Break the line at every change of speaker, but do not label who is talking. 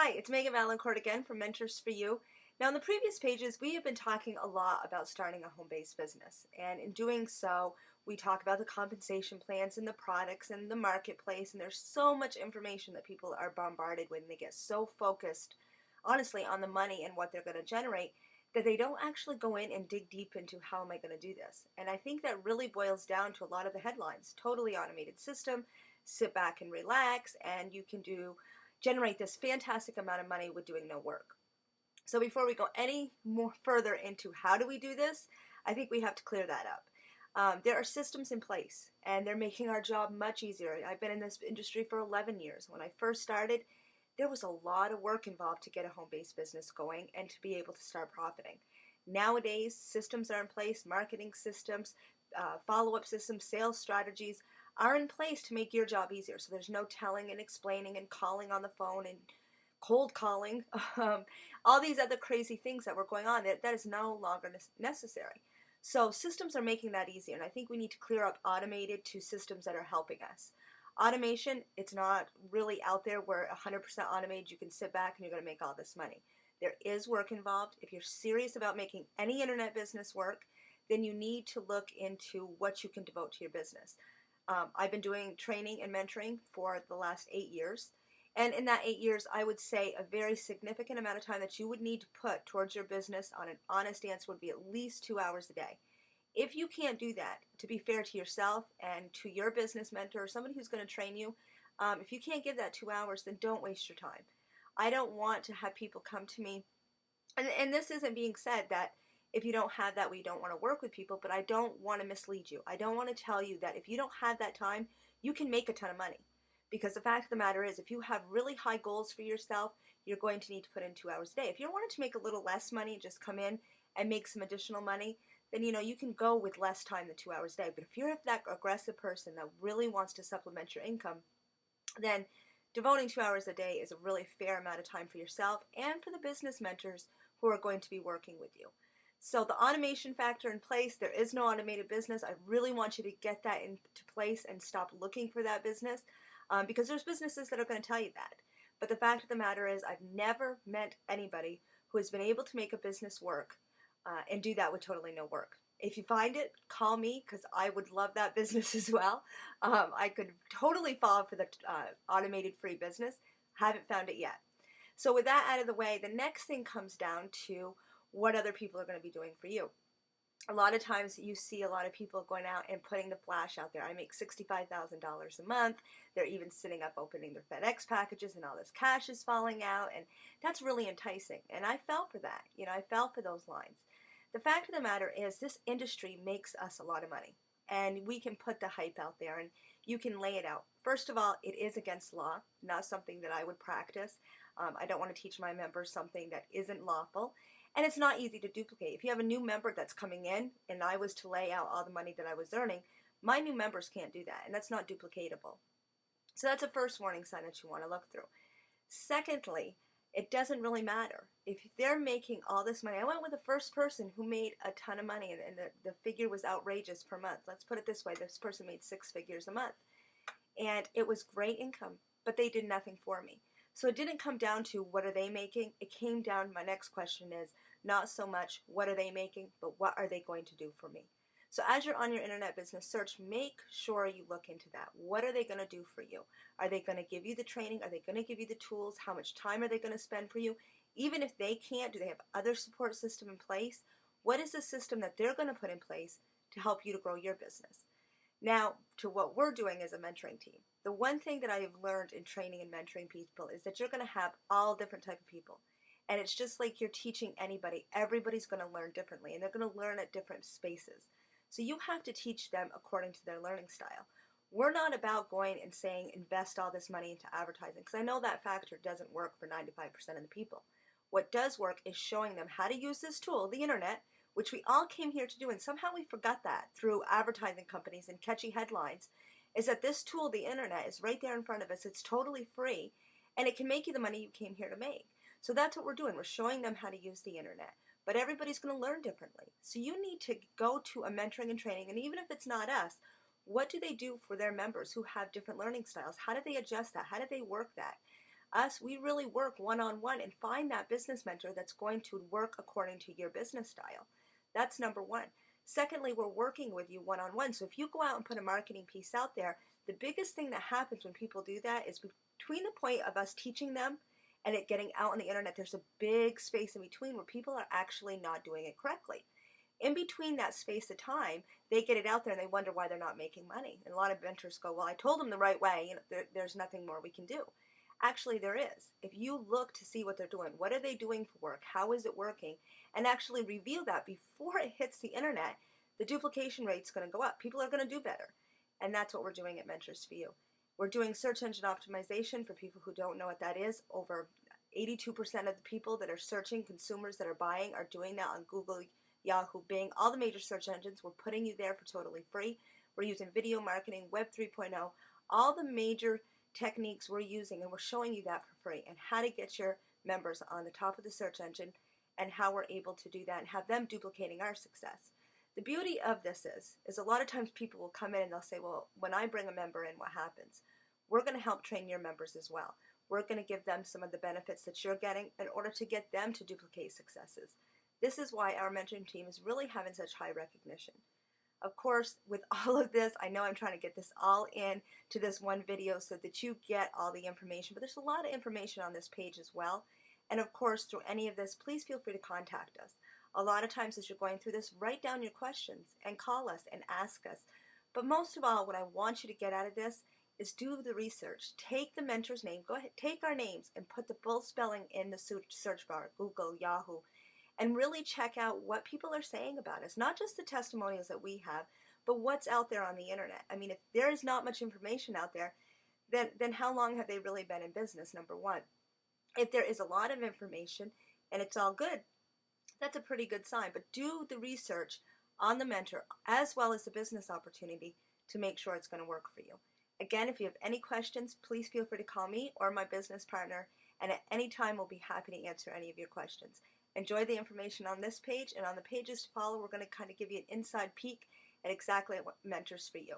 Hi, it's Megan Valancourt again from Mentors for You. Now, in the previous pages, we have been talking a lot about starting a home-based business. And in doing so, we talk about the compensation plans and the products and the marketplace. And there's so much information that people are bombarded with, and they get so focused, honestly, on the money and what they're going to generate that they don't actually go in and dig deep into how am I going to do this. And I think that really boils down to a lot of the headlines. Totally automated system, sit back and relax, and you can generate this fantastic amount of money with doing no work. So before we go any more further into how do we do this, I think we have to clear that up. There are systems in place, and they're making our job much easier. I've been in this industry for 11 years. When I first started, there was a lot of work involved to get a home-based business going and to be able to start profiting. Nowadays, systems are in place, marketing systems, follow-up systems, sales strategies are in place to make your job easier. So there's no telling and explaining and calling on the phone and cold calling, all these other crazy things that were going on. That is no longer necessary. So systems are making that easier, and I think we need to clear up automated to systems that are helping us. Automation, it's not really out there where 100% automated, you can sit back and you're going to make all this money. There is work involved. If you're serious about making any internet business work, then you need to look into what you can devote to your business. I've been doing training and mentoring for the last 8 years. And in that 8 years, I would say a very significant amount of time that you would need to put towards your business on an honest answer would be at least 2 hours a day. If you can't do that, to be fair to yourself and to your business mentor or somebody who's going to train you, if you can't give that 2 hours, then don't waste your time. I don't want to have people come to me, and this isn't being said that if you don't have that, we don't want to work with people, but I don't want to mislead you. I don't want to tell you that if you don't have that time, you can make a ton of money. Because the fact of the matter is, if you have really high goals for yourself, you're going to need to put in 2 hours a day. If you wanted to make a little less money, just come in and make some additional money, then you can go with less time than 2 hours a day. But if you're that aggressive person that really wants to supplement your income, then devoting 2 hours a day is a really fair amount of time for yourself and for the business mentors who are going to be working with you. So the automation factor in place, there is no automated business. I really want you to get that into place and stop looking for that business because there's businesses that are going to tell you that. But the fact of the matter is, I've never met anybody who has been able to make a business work and do that with totally no work. If you find it, call me because I would love that business as well. I could totally fall for the automated free business. Haven't found it yet. So with that out of the way, the next thing comes down to what other people are going to be doing for you. A lot of times you see a lot of people going out and putting the flash out there. I make $65,000 a month. They're even sitting up opening their FedEx packages and all this cash is falling out, and that's really enticing. And I fell for that. I fell for those lines. The fact of the matter is, this industry makes us a lot of money, and we can put the hype out there and you can lay it out. First of all, it is against law, not something that I would practice. I don't want to teach my members something that isn't lawful. And it's not easy to duplicate. If you have a new member that's coming in and I was to lay out all the money that I was earning, my new members can't do that, and that's not duplicatable. So that's a first warning sign that you want to look through. Secondly, it doesn't really matter. If they're making all this money, I went with the first person who made a ton of money, and the figure was outrageous per month. Let's put it this way, this person made 6 figures a month. And it was great income, but they did nothing for me. So it didn't come down to what are they making. It came down, my next question is not so much what are they making, but what are they going to do for me? So as you're on your internet business search, make sure you look into that. What are they going to do for you? Are they going to give you the training? Are they going to give you the tools? How much time are they going to spend for you? Even if they can't, do they have other support system in place? What is the system that they're going to put in place to help you to grow your business? Now, to what we're doing as a mentoring team. The one thing that I have learned in training and mentoring people is that you're going to have all different type of people. And it's just like you're teaching anybody. Everybody's going to learn differently, and they're going to learn at different spaces. So you have to teach them according to their learning style. We're not about going and saying invest all this money into advertising, because I know that factor doesn't work for 95% of the people. What does work is showing them how to use this tool, the internet, which we all came here to do, and somehow we forgot that through advertising companies and catchy headlines, is that this tool, the internet, is right there in front of us. It's totally free, and it can make you the money you came here to make. So that's what we're doing. We're showing them how to use the internet. But everybody's going to learn differently. So you need to go to a mentoring and training, and even if it's not us, what do they do for their members who have different learning styles? How do they adjust that? How do they work that? Us, we really work one-on-one and find that business mentor that's going to work according to your business style. That's number one. Secondly, we're working with you one-on-one. So if you go out and put a marketing piece out there, the biggest thing that happens when people do that is between the point of us teaching them and it getting out on the internet, there's a big space in between where people are actually not doing it correctly. In between that space of time, they get it out there and they wonder why they're not making money. And a lot of mentors go, well, I told them the right way. There's nothing more we can do. Actually, there is. If you look to see what they're doing, what are they doing for work? How is it working? And actually reveal that before it hits the internet, the duplication rate's going to go up. People are going to do better. And that's what we're doing at Mentors for You. We're doing search engine optimization for people who don't know what that is. Over 82% of the people that are searching, consumers that are buying, are doing that on Google, Yahoo, Bing, all the major search engines. We're putting you there for totally free. We're using video marketing, Web 3.0, all the major techniques we're using, and we're showing you that for free, and how to get your members on the top of the search engine and how we're able to do that and have them duplicating our success. The beauty of this is a lot of times people will come in and they'll say, well, when I bring a member in, what happens? We're going to help train your members as well. We're going to give them some of the benefits that you're getting in order to get them to duplicate successes. This is why our mentoring team is really having such high recognition. Of course, with all of this, I know I'm trying to get this all in to this one video so that you get all the information, but there's a lot of information on this page as well. And of course, through any of this, please feel free to contact us. A lot of times as you're going through this, write down your questions and call us and ask us. But most of all, what I want you to get out of this is do the research. Take the mentor's name, go ahead, take our names and put the full spelling in the search bar, Google, Yahoo, and really check out what people are saying about us. Not just the testimonials that we have, but what's out there on the internet. I mean, if there is not much information out there, then how long have they really been in business, number one? If there is a lot of information and it's all good, that's a pretty good sign. But do the research on the mentor as well as the business opportunity to make sure it's going to work for you. Again, if you have any questions, please feel free to call me or my business partner, and at any time we'll be happy to answer any of your questions. Enjoy the information on this page, and on the pages to follow, we're going to kind of give you an inside peek at exactly what Mentors for You.